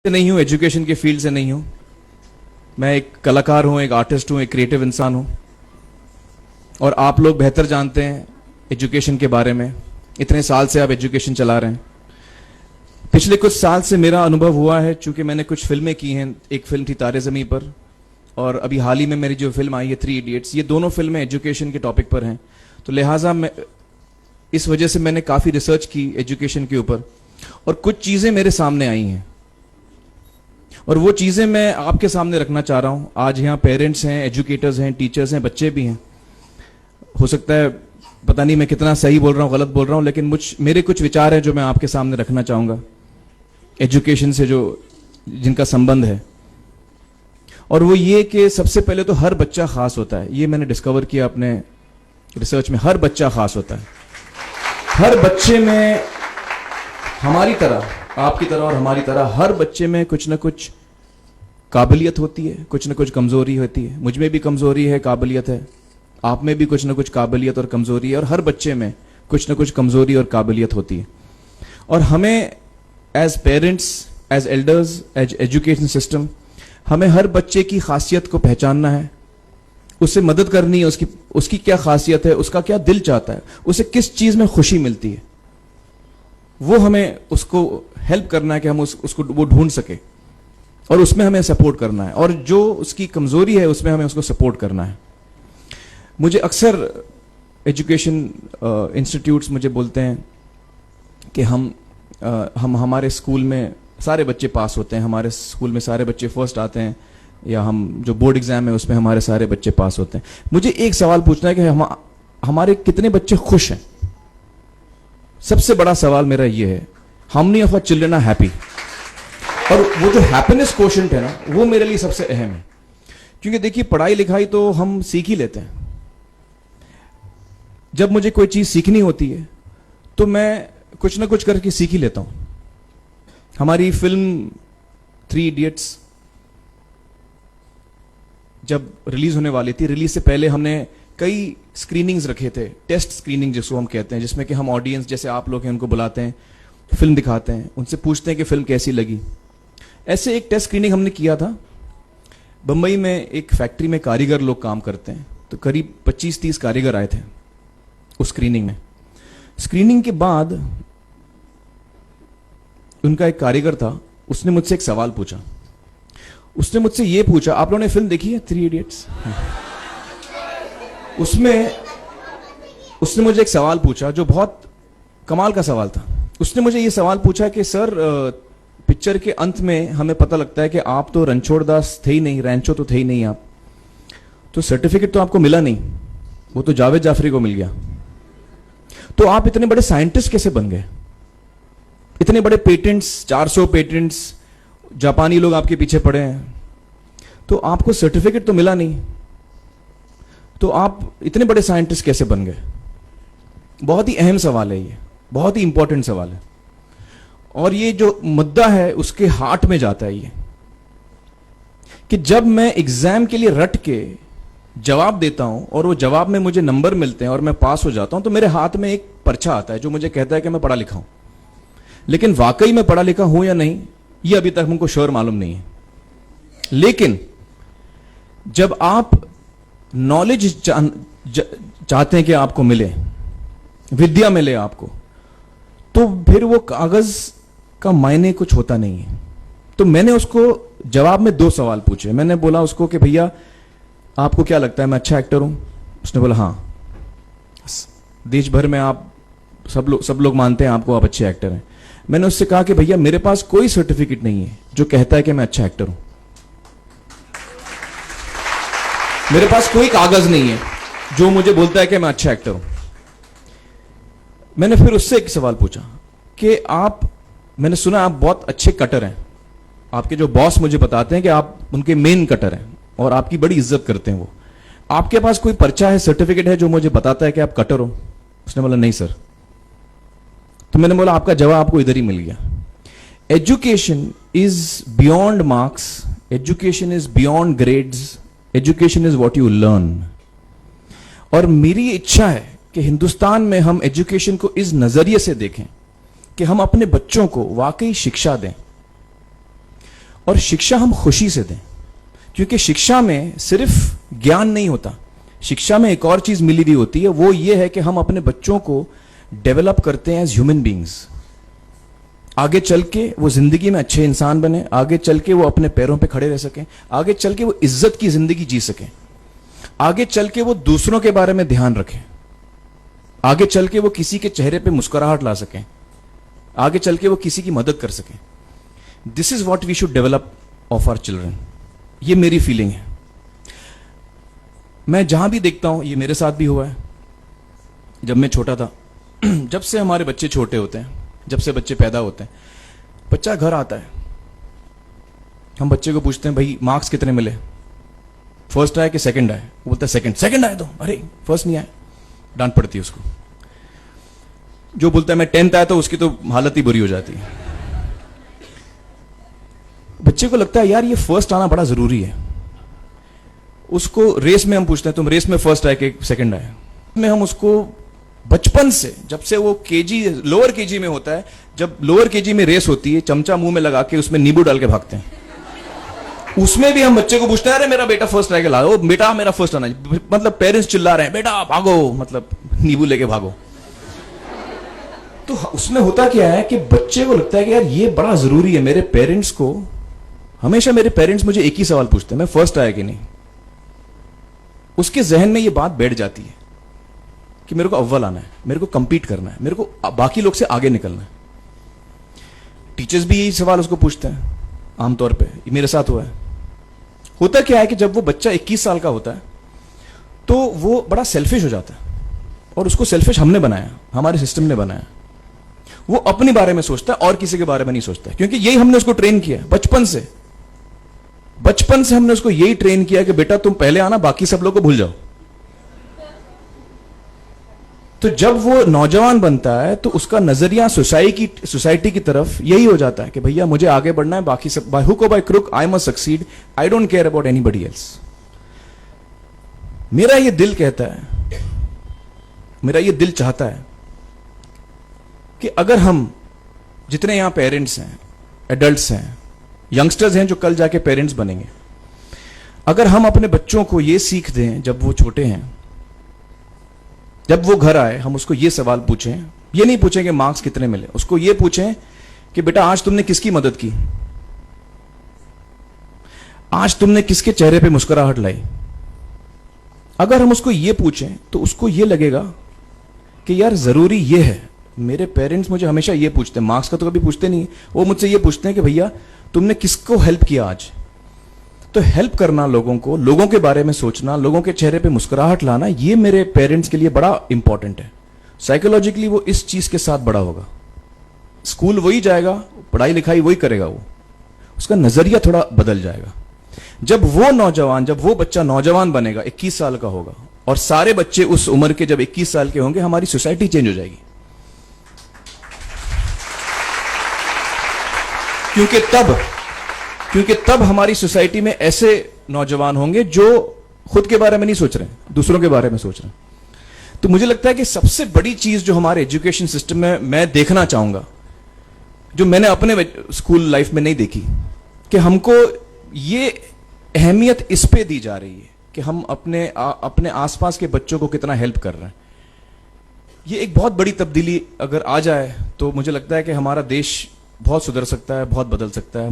नहीं हूँ, एजुकेशन के फील्ड से नहीं हूँ। मैं एक कलाकार हूँ, एक आर्टिस्ट हूँ, एक क्रिएटिव इंसान हूँ। और आप लोग बेहतर जानते हैं एजुकेशन के बारे में। इतने साल से आप एजुकेशन चला रहे हैं। पिछले कुछ साल से मेरा अनुभव हुआ है, चूंकि मैंने कुछ फिल्में की हैं। एक फिल्म थी तारे ज़मीं पर, और अभी हाल ही में मेरी जो फिल्म आई है 3 इडियट्स, ये दोनों फिल्में एजुकेशन के टॉपिक पर हैं। तो लिहाजा मैं इस वजह से मैंने काफ़ी रिसर्च की एजुकेशन के ऊपर, और कुछ चीज़ें मेरे सामने आई हैं और वो चीज़ें मैं आपके सामने रखना चाह रहा हूँ। आज यहाँ पेरेंट्स हैं, एजुकेटर्स हैं, टीचर्स हैं, बच्चे भी हैं। हो सकता है पता नहीं मैं कितना सही बोल रहा हूँ, गलत बोल रहा हूँ, लेकिन मेरे कुछ विचार हैं जो मैं आपके सामने रखना चाहूँगा एजुकेशन से जो जिनका संबंध है। और वो ये कि सबसे पहले तो हर बच्चा खास होता है। ये मैंने डिस्कवर किया अपने रिसर्च में। हर बच्चा खास होता है। हर बच्चे में, हमारी तरह, आपकी तरह और हमारी तरह, हर बच्चे में कुछ ना कुछ काबिलियत होती है, कुछ ना कुछ कमजोरी होती है। मुझ में भी कमजोरी है, काबिलियत है। आप में भी कुछ ना कुछ काबिलियत और कमजोरी है, और हर बच्चे में कुछ ना कुछ कमजोरी और काबिलियत होती है। और हमें as parents, as elders, as education system, हमें हर बच्चे की खासियत को पहचानना है, उसे मदद करनी है। उसकी क्या खासियत है, उसका क्या दिल चाहता है, उसे किस चीज में खुशी मिलती है, वो हमें उसको हेल्प करना है कि हम उसको वो ढूंढ सके, और उसमें हमें सपोर्ट करना है। और जो उसकी कमजोरी है उसमें हमें उसको सपोर्ट करना है। मुझे अक्सर एजुकेशन इंस्टीट्यूट्स मुझे बोलते हैं कि हम हमारे स्कूल में सारे बच्चे पास होते हैं, हमारे स्कूल में सारे बच्चे फर्स्ट आते हैं, या हम जो बोर्ड एग्जाम है उसमें हमारे सारे बच्चे पास होते हैं। मुझे एक सवाल पूछना है कि हमारे कितने बच्चे खुश हैं? सबसे बड़ा सवाल मेरा ये है, how many of our children are happy? और वो जो हैप्पीनेस क्वोशेंट है ना, वो मेरे लिए सबसे अहम है। क्योंकि देखिए, पढ़ाई लिखाई तो हम सीख ही लेते हैं। जब मुझे कोई चीज सीखनी होती है तो मैं कुछ ना कुछ करके सीख ही लेता हूं। हमारी फिल्म 3 इडियट्स जब रिलीज होने वाली थी, रिलीज से पहले हमने कई स्क्रीनिंग्स रखे थे, टेस्ट स्क्रीनिंग जिसको हम कहते हैं, जिसमें कि हम ऑडियंस, जैसे आप लोग हैं, उनको बुलाते हैं, फिल्म दिखाते हैं, उनसे पूछते हैं कि फिल्म कैसी लगी। ऐसे एक टेस्ट स्क्रीनिंग हमने किया था। बंबई में एक फैक्ट्री में कारीगर लोग काम करते हैं, तो करीब 25-30 कारीगर आए थे उस स्क्रीनिंग में। स्क्रीनिंग के बाद उनका एक कारीगर था, उसने मुझसे एक सवाल पूछा। उसने मुझसे ये पूछा, आप लोगों ने फिल्म देखी है 3 इडियट्स? उसने मुझे एक सवाल पूछा जो बहुत कमाल का सवाल था। उसने मुझे ये सवाल पूछा कि सर, पिक्चर के अंत में हमें पता लगता है कि आप तो रणछोड़ दास थे ही नहीं, रैंचो तो थे ही नहीं आप, तो सर्टिफिकेट तो आपको मिला नहीं, वो तो जावेद जाफरी को मिल गया। तो आप इतने बड़े साइंटिस्ट कैसे बन गए? इतने बड़े पेटेंट्स, 400 पेटेंट्स, जापानी लोग आपके पीछे पड़े हैं, तो आपको सर्टिफिकेट तो मिला नहीं, तो आप इतने बड़े साइंटिस्ट कैसे बन गए? बहुत ही अहम सवाल है ये, बहुत ही इंपॉर्टेंट सवाल है। और ये जो मुद्दा है उसके हार्ट में जाता है ये, कि जब मैं एग्जाम के लिए रट के जवाब देता हूं और वो जवाब में मुझे नंबर मिलते हैं और मैं पास हो जाता हूं, तो मेरे हाथ में एक पर्चा आता है जो मुझे कहता है कि मैं पढ़ा लिखा हूं। लेकिन वाकई में पढ़ा लिखा हूं या नहीं, ये अभी तक हमको श्योर मालूम नहीं है। लेकिन जब आप नॉलेज चाहते हैं कि आपको मिले, विद्या मिले आपको, तो फिर वो कागज का मायने कुछ होता नहीं है। तो मैंने उसको जवाब में 2 सवाल पूछे। मैंने बोला उसको कि भैया, आपको क्या लगता है मैं अच्छा एक्टर हूं? उसने बोला हाँ, देश भर में आप सब लोग मानते हैं आपको, आप अच्छे एक्टर हैं। मैंने उससे कहा कि भैया, मेरे पास कोई सर्टिफिकेट नहीं है जो कहता है कि मैं अच्छा एक्टर हूं। मेरे पास कोई कागज नहीं है जो मुझे बोलता है कि मैं अच्छा एक्टर हूं। मैंने फिर उससे एक सवाल पूछा कि मैंने सुना आप बहुत अच्छे कटर हैं, आपके जो बॉस मुझे बताते हैं कि आप उनके मेन कटर हैं और आपकी बड़ी इज्जत करते हैं वो, आपके पास कोई पर्चा है, सर्टिफिकेट है जो मुझे बताता है कि आप कटर हो? उसने बोला नहीं सर। तो मैंने बोला आपका जवाब आपको इधर ही मिल गया। Education is beyond marks, education is beyond grades, education is what you learn. और मेरी इच्छा है कि हिंदुस्तान में हम एजुकेशन को इस नजरिए से देखें कि हम अपने बच्चों को वाकई शिक्षा दें। और शिक्षा हम खुशी से दें, क्योंकि शिक्षा में सिर्फ ज्ञान नहीं होता, शिक्षा में एक और चीज मिली हुई होती है, वो ये है कि हम अपने बच्चों को डेवलप करते हैं एज ह्यूमन बींग्स। आगे चल के वो जिंदगी में अच्छे इंसान बने, आगे चल के वो अपने पैरों पे खड़े रह सकें, आगे चल के वो इज्जत की जिंदगी जी सकें, आगे चल के वो दूसरों के बारे में ध्यान रखें, आगे चल के वो किसी के चेहरे पे मुस्कुराहट ला सकें, आगे चल के वो किसी की मदद कर सकें। This is what we should develop of our children. ये मेरी फीलिंग है। मैं जहां भी देखता हूं, ये मेरे साथ भी हुआ है जब मैं छोटा था। जब से हमारे बच्चे छोटे होते हैं, जब से बच्चे पैदा होते हैं, बच्चा घर आता है, हम बच्चे को पूछते हैं भाई मार्क्स कितने मिले, फर्स्ट आए कि सेकंड आए? वो बोलता है सेकंड। सेकंड आए तो अरे फर्स्ट नहीं आए, डांट पड़ती है उसको। जो बोलता है मैं 10th आया तो उसकी तो हालत ही बुरी हो जाती है। बच्चे को लगता है यार ये फर्स्ट आना बड़ा जरूरी है। उसको रेस में हम पूछते हैं तुम रेस में फर्स्ट आए कि सेकंड आए? में हम उसको बचपन से, जब से वो लोअर केजी में होता है, जब लोअर केजी में रेस होती है, चमचा मुंह में लगा के उसमें नींबू डाल के भागते हैं। उसमें भी हम बच्चे को पूछते हैं अरे मेरा बेटा फर्स्ट आएगा, लाओ बेटा मेरा फर्स्ट आना। मतलब पेरेंट्स चिल्ला रहे हैं बेटा भागो, मतलब नींबू लेके भागो। तो उसमें होता क्या है कि बच्चे को लगता है कि यार ये बड़ा जरूरी है। मेरे पेरेंट्स को हमेशा, मेरे पेरेंट्स मुझे एक ही सवाल पूछते हैं, मैं फर्स्ट आया कि नहीं। उसके जहन में ये बात बैठ जाती है कि मेरे को अव्वल आना है, मेरे को कंपीट करना है, मेरे को बाकी लोग से आगे निकलना है। टीचर्स भी यही सवाल उसको पूछते हैं आमतौर पे। ये मेरे साथ हुआ है। होता क्या है कि जब वो बच्चा 21 साल का होता है तो वो बड़ा सेल्फिश हो जाता है, और उसको सेल्फिश हमने बनाया, हमारे सिस्टम ने बनाया। वो अपने बारे में सोचता है और किसी के बारे में नहीं सोचता है, क्योंकि यही हमने उसको ट्रेन किया बचपन से। बचपन से हमने उसको यही ट्रेन किया कि बेटा तुम पहले आना, बाकी सब लोग को भूल जाओ। तो जब वो नौजवान बनता है तो उसका नजरिया सोसाइटी की तरफ यही हो जाता है कि भैया मुझे आगे बढ़ना है, बाकी सब बाय हुक और by crook I must succeed, I don't care about anybody else. मेरा ये दिल कहता है, मेरा ये दिल चाहता है कि अगर हम जितने यहां पेरेंट्स हैं, एडल्ट्स हैं, यंगस्टर्स हैं जो कल जाके पेरेंट्स बनेंगे, अगर हम अपने बच्चों को ये सीख दें जब वो छोटे हैं, जब वो घर आए हम उसको ये सवाल पूछें, ये नहीं पूछें कि मार्क्स कितने मिले, उसको ये पूछें कि बेटा आज तुमने किसकी मदद की, आज तुमने किसके चेहरे पे मुस्कुराहट लाई। अगर हम उसको ये पूछें तो उसको ये लगेगा कि यार जरूरी ये है। मेरे पेरेंट्स मुझे हमेशा ये पूछते हैं, मार्क्स का तो कभी पूछते नहीं, वो मुझसे ये पूछते हैं कि भैया तुमने किसको हेल्प किया आज। तो हेल्प करना लोगों को, लोगों के बारे में सोचना, लोगों के चेहरे पे मुस्कुराहट लाना, ये मेरे पेरेंट्स के लिए बड़ा इंपॉर्टेंट है। साइकोलॉजिकली वो इस चीज के साथ बड़ा होगा। स्कूल वही जाएगा, पढ़ाई लिखाई वही करेगा, वो उसका नजरिया थोड़ा बदल जाएगा। जब वो बच्चा नौजवान बनेगा, 21 साल का होगा, और सारे बच्चे उस उम्र के जब 21 साल के होंगे, हमारी सोसाइटी चेंज हो जाएगी। क्योंकि तब हमारी सोसाइटी में ऐसे नौजवान होंगे जो खुद के बारे में नहीं सोच रहे, दूसरों के बारे में सोच रहे हैं। तो मुझे लगता है कि सबसे बड़ी चीज जो हमारे एजुकेशन सिस्टम में मैं देखना चाहूंगा, जो मैंने अपने स्कूल लाइफ में नहीं देखी, कि हमको ये अहमियत इस पे दी जा रही है कि हम अपने आसपास के बच्चों को कितना हेल्प कर रहे हैं। ये एक बहुत बड़ी तब्दीली अगर आ जाए तो मुझे लगता है कि हमारा देश बहुत सुधर सकता है, बहुत बदल सकता है।